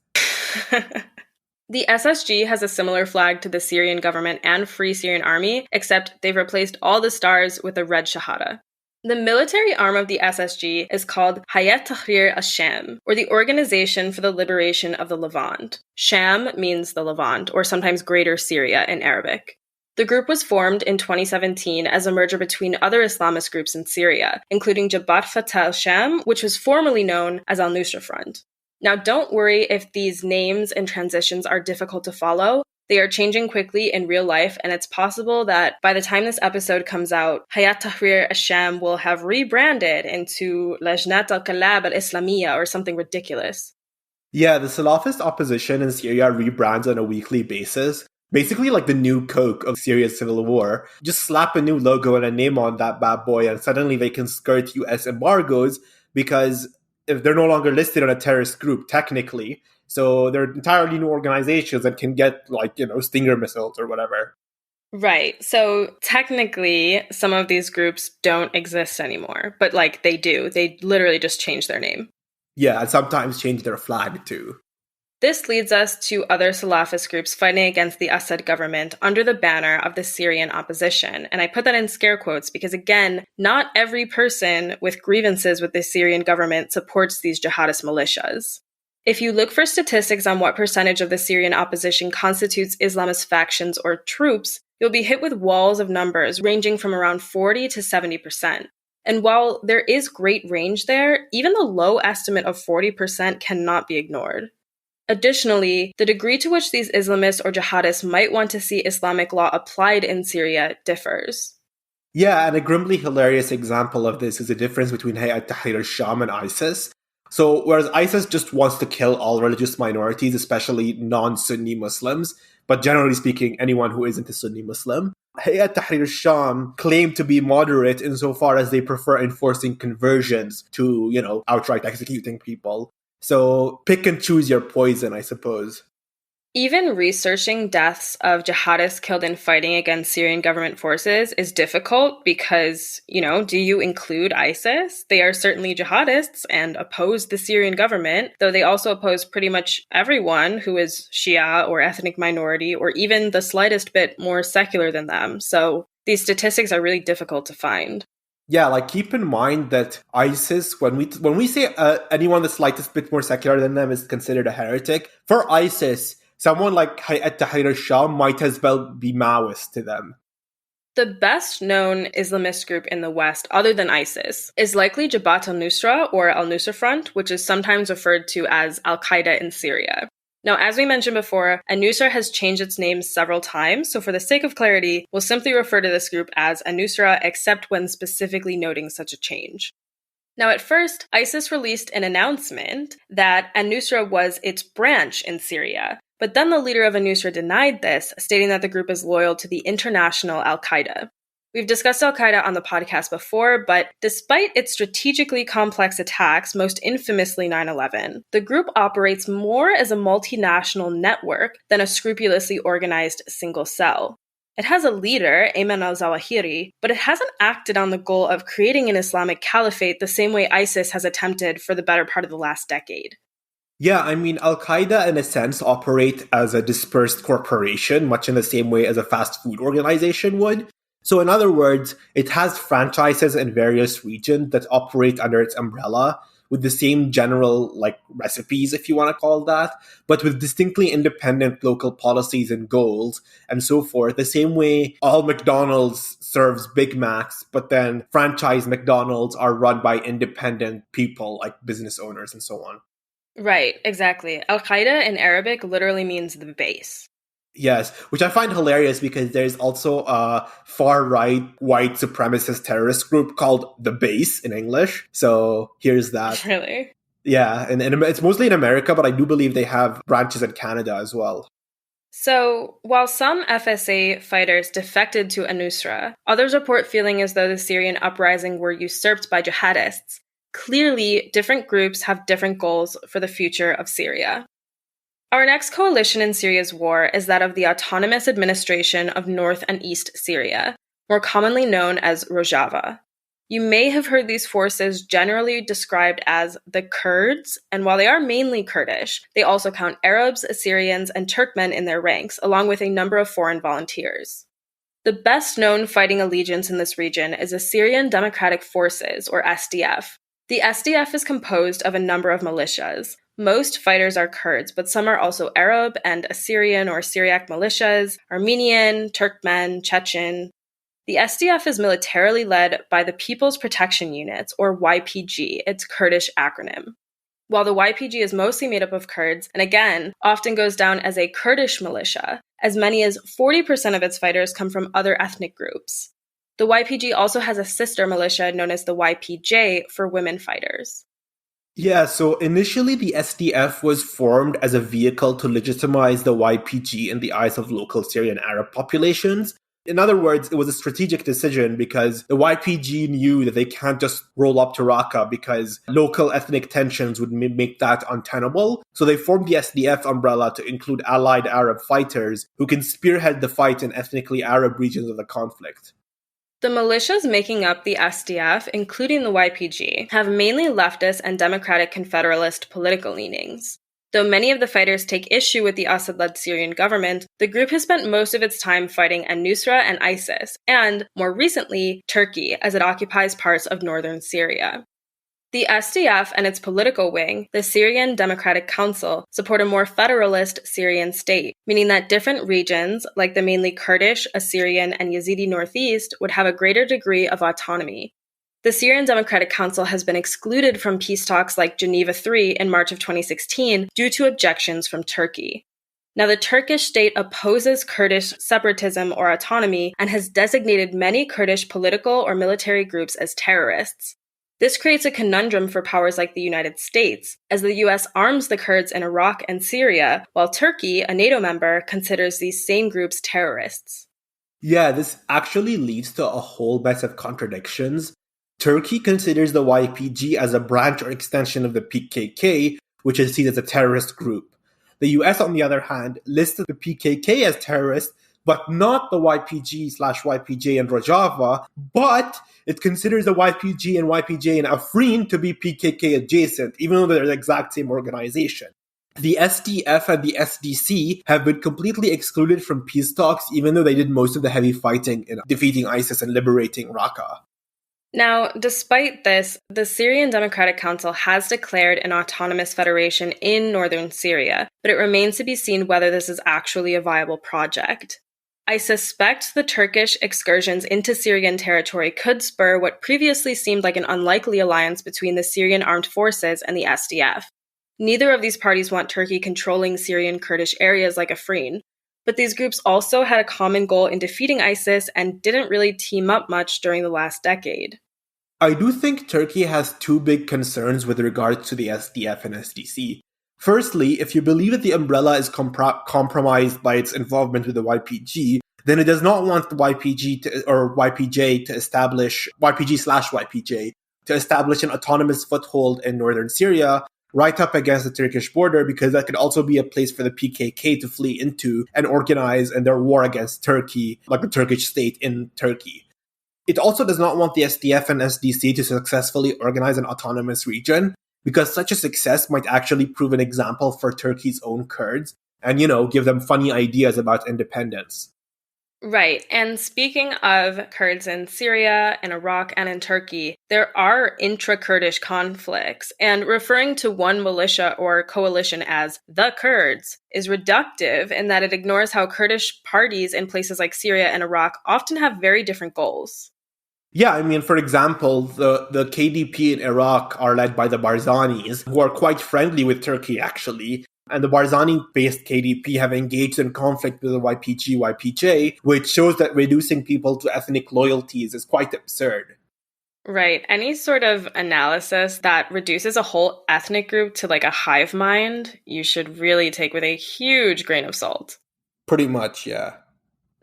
Speaker 2: The SSG has a similar flag to the Syrian government and Free Syrian Army, except they've replaced all the stars with a red shahada. The military arm of the SSG is called Hayat Tahrir al-Sham, or the Organization for the Liberation of the Levant. Sham means the Levant, or sometimes Greater Syria in Arabic. The group was formed in 2017 as a merger between other Islamist groups in Syria, including Jabhat Fatah al-Sham, which was formerly known as Al-Nusra Front. Now, don't worry if these names and transitions are difficult to follow. They are changing quickly in real life, and it's possible that by the time this episode comes out, Hayat Tahrir al-Sham will have rebranded into Lajnat al-Kalab al-Islamiyya or something ridiculous.
Speaker 3: Yeah, the Salafist opposition in Syria rebrands on a weekly basis. Basically like the new Coke of Syria's civil war. Just slap a new logo and a name on that bad boy, and suddenly they can skirt US embargoes because if they're no longer listed on a terrorist group, technically. So they're entirely new organizations that can get, like, Stinger missiles or whatever.
Speaker 2: Right. So technically, some of these groups don't exist anymore. But, they do. They literally just change their name.
Speaker 3: Yeah, and sometimes change their flag, too.
Speaker 2: This leads us to other Salafist groups fighting against the Assad government under the banner of the Syrian opposition. And I put that in scare quotes because, again, not every person with grievances with the Syrian government supports these jihadist militias. If you look for statistics on what percentage of the Syrian opposition constitutes Islamist factions or troops, you'll be hit with walls of numbers ranging from around 40 to 70%. And while there is great range there, even the low estimate of 40% cannot be ignored. Additionally, the degree to which these Islamists or jihadists might want to see Islamic law applied in Syria differs.
Speaker 3: Yeah, and a grimly hilarious example of this is the difference between Hayat Tahrir al-Sham and ISIS. So, whereas ISIS just wants to kill all religious minorities, especially non-Sunni Muslims, but generally speaking, anyone who isn't a Sunni Muslim, Hayat Tahrir al-Sham claim to be moderate insofar as they prefer enforcing conversions to, outright executing people. So, pick and choose your poison, I suppose.
Speaker 2: Even researching deaths of jihadists killed in fighting against Syrian government forces is difficult because, do you include ISIS? They are certainly jihadists and oppose the Syrian government, though they also oppose pretty much everyone who is Shia or ethnic minority or even the slightest bit more secular than them. So these statistics are really difficult to find.
Speaker 3: Yeah, keep in mind that ISIS, when we say anyone the slightest bit more secular than them is considered a heretic, for ISIS, someone like Hayat Tahrir al-Sham might as well be Maoist to them.
Speaker 2: The best known Islamist group in the West, other than ISIS, is likely Jabhat al-Nusra or Al-Nusra Front, which is sometimes referred to as Al-Qaeda in Syria. Now, as we mentioned before, Al-Nusra has changed its name several times, so for the sake of clarity, we'll simply refer to this group as Al-Nusra, except when specifically noting such a change. Now, at first, ISIS released an announcement that Al-Nusra was its branch in Syria, but then the leader of Al-Nusra denied this, stating that the group is loyal to the international Al-Qaeda. We've discussed Al-Qaeda on the podcast before, but despite its strategically complex attacks, most infamously 9/11, the group operates more as a multinational network than a scrupulously organized single cell. It has a leader, Ayman al-Zawahiri, but it hasn't acted on the goal of creating an Islamic caliphate the same way ISIS has attempted for the better part of the last decade.
Speaker 3: Yeah, Al-Qaeda in a sense operate as a dispersed corporation, much in the same way as a fast food organization would. So in other words, it has franchises in various regions that operate under its umbrella with the same general, recipes, if you want to call that, but with distinctly independent local policies and goals and so forth. The same way all McDonald's serves Big Macs, but then franchise McDonald's are run by independent people like business owners and so on.
Speaker 2: Right, exactly. Al-Qaeda in Arabic literally means the base.
Speaker 3: Yes, which I find hilarious because there's also a far-right white supremacist terrorist group called The Base in English. So here's that.
Speaker 2: Really?
Speaker 3: Yeah, and it's mostly in America, but I do believe they have branches in Canada as well.
Speaker 2: So, while some FSA fighters defected to al-Nusra, others report feeling as though the Syrian uprising were usurped by jihadists. Clearly, different groups have different goals for the future of Syria. Our next coalition in Syria's war is that of the Autonomous Administration of North and East Syria, more commonly known as Rojava. You may have heard these forces generally described as the Kurds, and while they are mainly Kurdish, they also count Arabs, Assyrians, and Turkmen in their ranks, along with a number of foreign volunteers. The best-known fighting allegiance in this region is the Syrian Democratic Forces, or SDF. The SDF is composed of a number of militias. Most fighters are Kurds, but some are also Arab and Assyrian or Syriac militias, Armenian, Turkmen, Chechen. The SDF is militarily led by the People's Protection Units, or YPG, its Kurdish acronym. While the YPG is mostly made up of Kurds, and again, often goes down as a Kurdish militia, as many as 40% of its fighters come from other ethnic groups. The YPG also has a sister militia known as the YPJ for women fighters.
Speaker 3: Yeah, so initially the SDF was formed as a vehicle to legitimize the YPG in the eyes of local Syrian Arab populations. In other words, it was a strategic decision because the YPG knew that they can't just roll up to Raqqa because local ethnic tensions would make that untenable. So they formed the SDF umbrella to include allied Arab fighters who can spearhead the fight in ethnically Arab regions of the conflict.
Speaker 2: The militias making up the SDF, including the YPG, have mainly leftist and democratic confederalist political leanings. Though many of the fighters take issue with the Assad-led Syrian government, the group has spent most of its time fighting al-Nusra and ISIS, and, more recently, Turkey, as it occupies parts of northern Syria. The SDF and its political wing, the Syrian Democratic Council, support a more federalist Syrian state, meaning that different regions, like the mainly Kurdish, Assyrian, and Yazidi Northeast, would have a greater degree of autonomy. The Syrian Democratic Council has been excluded from peace talks like Geneva III in March of 2016 due to objections from Turkey. Now, the Turkish state opposes Kurdish separatism or autonomy and has designated many Kurdish political or military groups as terrorists. This creates a conundrum for powers like the United States, as the US arms the Kurds in Iraq and Syria, while Turkey, a NATO member, considers these same groups terrorists.
Speaker 3: Yeah, this actually leads to a whole mess of contradictions. Turkey considers the YPG as a branch or extension of the PKK, which is seen as a terrorist group. The US, on the other hand, lists the PKK as terrorists, but not the YPG/YPJ in Rojava, but it considers the YPG and YPJ in Afrin to be PKK adjacent, even though they're the exact same organization. The SDF and the SDC have been completely excluded from peace talks, even though they did most of the heavy fighting in defeating ISIS and liberating Raqqa.
Speaker 2: Now, despite this, the Syrian Democratic Council has declared an autonomous federation in northern Syria, but it remains to be seen whether this is actually a viable project. I suspect the Turkish excursions into Syrian territory could spur what previously seemed like an unlikely alliance between the Syrian armed forces and the SDF. Neither of these parties want Turkey controlling Syrian Kurdish areas like Afrin, but these groups also had a common goal in defeating ISIS and didn't really team up much during the last decade.
Speaker 3: I do think Turkey has two big concerns with regards to the SDF and SDC. Firstly, if you believe that the umbrella is compromised by its involvement with the YPG, then it does not want the YPJ to establish YPG/YPJ to establish an autonomous foothold in northern Syria, right up against the Turkish border, because that could also be a place for the PKK to flee into and organize in their war against Turkey, like the Turkish state in Turkey. It also does not want the SDF and SDC to successfully organize an autonomous region, because such a success might actually prove an example for Turkey's own Kurds and, give them funny ideas about independence.
Speaker 2: Right. And speaking of Kurds in Syria, in Iraq, and in Turkey, there are intra-Kurdish conflicts, and referring to one militia or coalition as the Kurds is reductive in that it ignores how Kurdish parties in places like Syria and Iraq often have very different goals.
Speaker 3: Yeah, I mean, for example, the KDP in Iraq are led by the Barzanis, who are quite friendly with Turkey, actually. And the Barzani-based KDP have engaged in conflict with the YPG-YPJ, which shows that reducing people to ethnic loyalties is quite absurd.
Speaker 2: Right. Any sort of analysis that reduces a whole ethnic group to like a hive mind, you should really take with a huge grain of salt.
Speaker 3: Pretty much, yeah.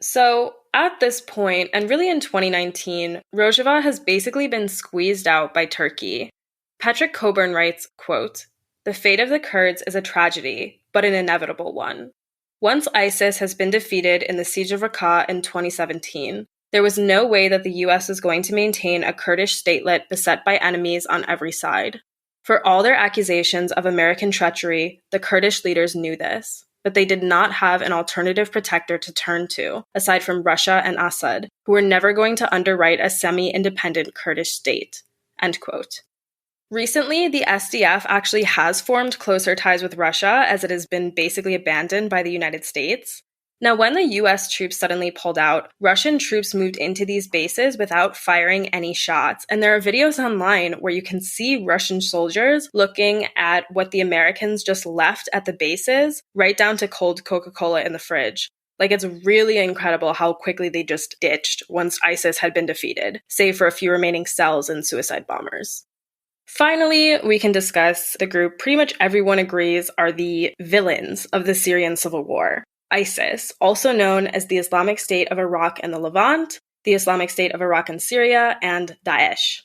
Speaker 2: So, at this point, and really in 2019, Rojava has basically been squeezed out by Turkey. Patrick Coburn writes, quote, "The fate of the Kurds is a tragedy, but an inevitable one. Once ISIS has been defeated in the siege of Raqqa in 2017, there was no way that the US was going to maintain a Kurdish statelet beset by enemies on every side. For all their accusations of American treachery, the Kurdish leaders knew this. But they did not have an alternative protector to turn to, aside from Russia and Assad, who were never going to underwrite a semi-independent Kurdish state." End quote. Recently, the SDF actually has formed closer ties with Russia, as it has been basically abandoned by the United States. Now, when the US troops suddenly pulled out, Russian troops moved into these bases without firing any shots. And there are videos online where you can see Russian soldiers looking at what the Americans just left at the bases, right down to cold Coca-Cola in the fridge. Like, it's really incredible how quickly they just ditched once ISIS had been defeated, save for a few remaining cells and suicide bombers. Finally, we can discuss the group pretty much everyone agrees are the villains of the Syrian civil war. ISIS, also known as the Islamic State of Iraq and the Levant, the Islamic State of Iraq and Syria, and Daesh.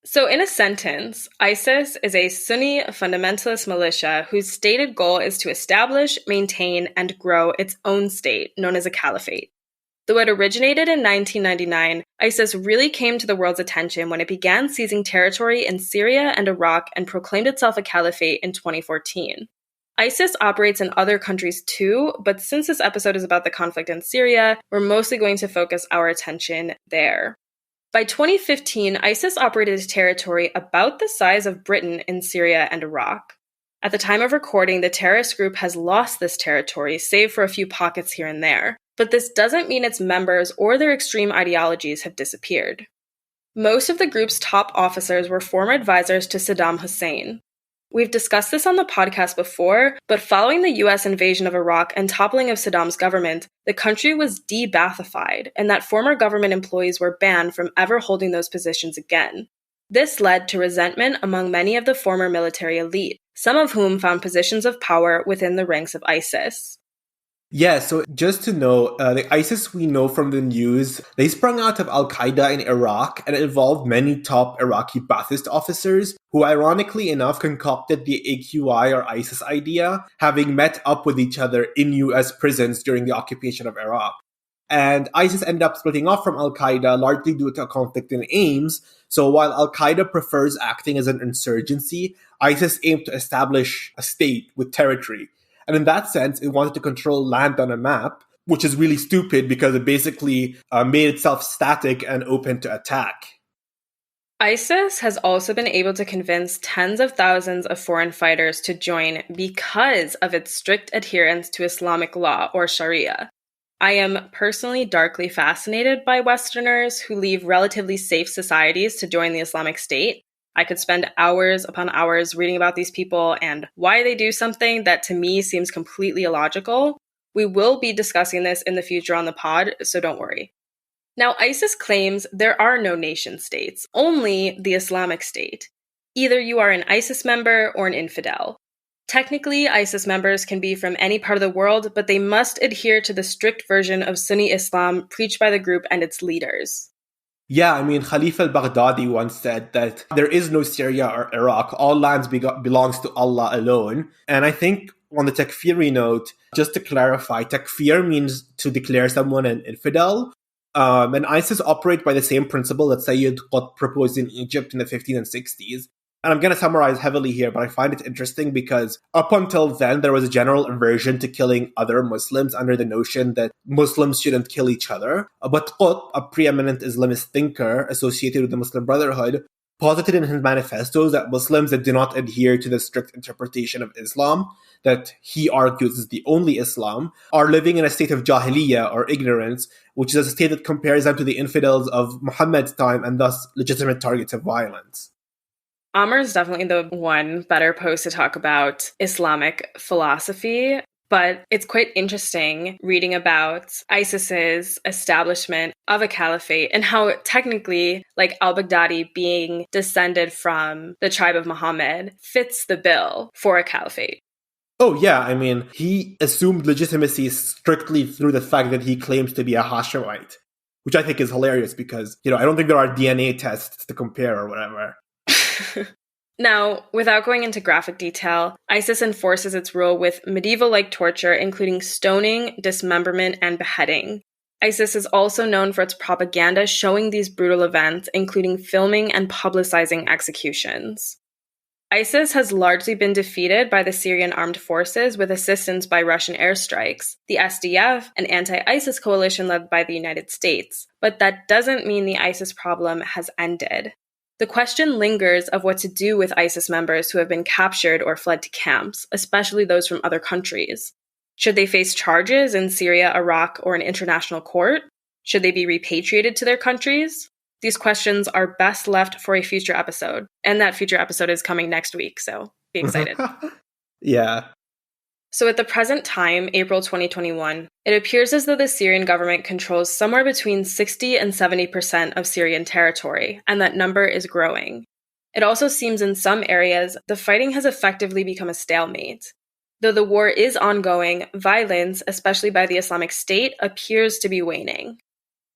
Speaker 2: So in a sentence, ISIS is a Sunni fundamentalist militia whose stated goal is to establish, maintain, and grow its own state, known as a caliphate. Though it originated in 1999, ISIS really came to the world's attention when it began seizing territory in Syria and Iraq and proclaimed itself a caliphate in 2014. ISIS operates in other countries too, but since this episode is about the conflict in Syria, we're mostly going to focus our attention there. By 2015, ISIS operated a territory about the size of Britain in Syria and Iraq. At the time of recording, the terrorist group has lost this territory, save for a few pockets here and there. But this doesn't mean its members or their extreme ideologies have disappeared. Most of the group's top officers were former advisors to Saddam Hussein. We've discussed this on the podcast before, but following the US invasion of Iraq and toppling of Saddam's government, the country was de-Baathified, and that former government employees were banned from ever holding those positions again. This led to resentment among many of the former military elite, some of whom found positions of power within the ranks of ISIS.
Speaker 3: Yeah, so just to know, the ISIS we know from the news, they sprung out of Al-Qaeda in Iraq and involved many top Iraqi Ba'athist officers who ironically enough concocted the AQI or ISIS idea, having met up with each other in US prisons during the occupation of Iraq. And ISIS ended up splitting off from Al-Qaeda largely due to a conflict in aims. So while Al-Qaeda prefers acting as an insurgency, ISIS aimed to establish a state with territory. And in that sense, it wanted to control land on a map, which is really stupid because it basically made itself static and open to attack.
Speaker 2: ISIS has also been able to convince tens of thousands of foreign fighters to join because of its strict adherence to Islamic law, or Sharia. I am personally darkly fascinated by Westerners who leave relatively safe societies to join the Islamic State. I could spend hours upon hours reading about these people and why they do something that to me seems completely illogical. We will be discussing this in the future on the pod, so don't worry. Now, ISIS claims there are no nation states, only the Islamic State. Either you are an ISIS member or an infidel. Technically, ISIS members can be from any part of the world, but they must adhere to the strict version of Sunni Islam preached by the group and its leaders.
Speaker 3: Yeah, I mean, Khalif al-Baghdadi once said that there is no Syria or Iraq. All lands belongs to Allah alone. And I think on the takfiri note, just to clarify, takfir means to declare someone an infidel. And ISIS operate by the same principle that Sayyid Qutb proposed in Egypt in the 15th and 60s. And I'm going to summarize heavily here, but I find it interesting because up until then, there was a general aversion to killing other Muslims under the notion that Muslims shouldn't kill each other. But Qutb, a preeminent Islamist thinker associated with the Muslim Brotherhood, posited in his manifestos that Muslims that do not adhere to the strict interpretation of Islam, that he argues is the only Islam, are living in a state of jahiliyyah or ignorance, which is a state that compares them to the infidels of Muhammad's time and thus legitimate targets of violence.
Speaker 2: Amr is definitely the one better post to talk about Islamic philosophy. But it's quite interesting reading about ISIS's establishment of a caliphate and how technically, like al-Baghdadi being descended from the tribe of Muhammad, fits the bill for a caliphate.
Speaker 3: Oh, yeah. I mean, he assumed legitimacy strictly through the fact that he claims to be a Hashemite, which I think is hilarious because, I don't think there are DNA tests to compare or whatever.
Speaker 2: Now, without going into graphic detail, ISIS enforces its rule with medieval-like torture, including stoning, dismemberment, and beheading. ISIS is also known for its propaganda showing these brutal events, including filming and publicizing executions. ISIS has largely been defeated by the Syrian armed forces with assistance by Russian airstrikes, the SDF, an anti-ISIS coalition led by the United States. But that doesn't mean the ISIS problem has ended. The question lingers of what to do with ISIS members who have been captured or fled to camps, especially those from other countries. Should they face charges in Syria, Iraq, or an international court? Should they be repatriated to their countries? These questions are best left for a future episode, and that future episode is coming next week, so be excited.
Speaker 3: Yeah.
Speaker 2: So at the present time, April 2021, it appears as though the Syrian government controls somewhere between 60 and 70% of Syrian territory, and that number is growing. It also seems in some areas the fighting has effectively become a stalemate. Though the war is ongoing, violence, especially by the Islamic State, appears to be waning.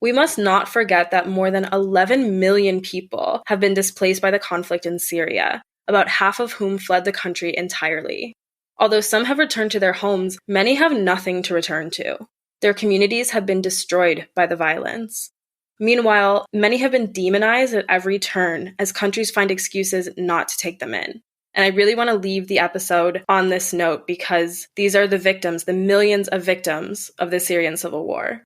Speaker 2: We must not forget that more than 11 million people have been displaced by the conflict in Syria, about half of whom fled the country entirely. Although some have returned to their homes, many have nothing to return to. Their communities have been destroyed by the violence. Meanwhile, many have been demonized at every turn as countries find excuses not to take them in. And I really want to leave the episode on this note because these are the victims, the millions of victims of the Syrian civil war.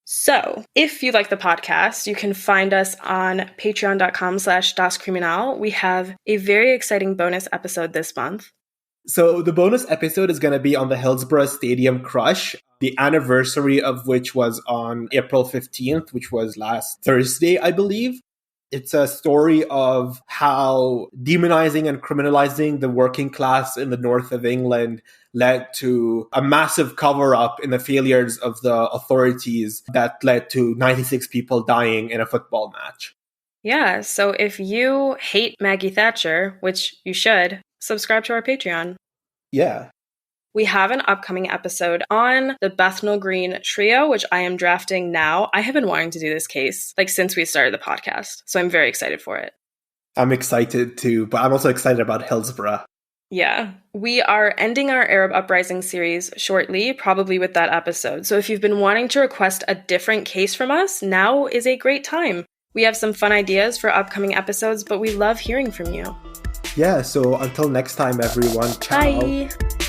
Speaker 2: So, if you like the podcast, you can find us on patreon.com/dascriminal. We have a very exciting bonus episode this month.
Speaker 3: So the bonus episode is going to be on the Hillsborough Stadium crush, the anniversary of which was on April 15th, which was last Thursday, I believe. It's a story of how demonizing and criminalizing the working class in the north of England led to a massive cover-up in the failures of the authorities that led to 96 people dying in a football match.
Speaker 2: Yeah, so if you hate Maggie Thatcher, which you should, subscribe to our Patreon.
Speaker 3: Yeah.
Speaker 2: We have an upcoming episode on the Bethnal Green trio, which I am drafting now. I have been wanting to do this case since we started the podcast, so I'm very excited for it.
Speaker 3: I'm excited too, but I'm also excited about Hillsborough.
Speaker 2: Yeah. We are ending our Arab Uprising series shortly, probably with that episode. So if you've been wanting to request a different case from us, now is a great time. We have some fun ideas for upcoming episodes, but we love hearing from you.
Speaker 3: Yeah, so until next time, everyone. Ciao.
Speaker 2: Bye.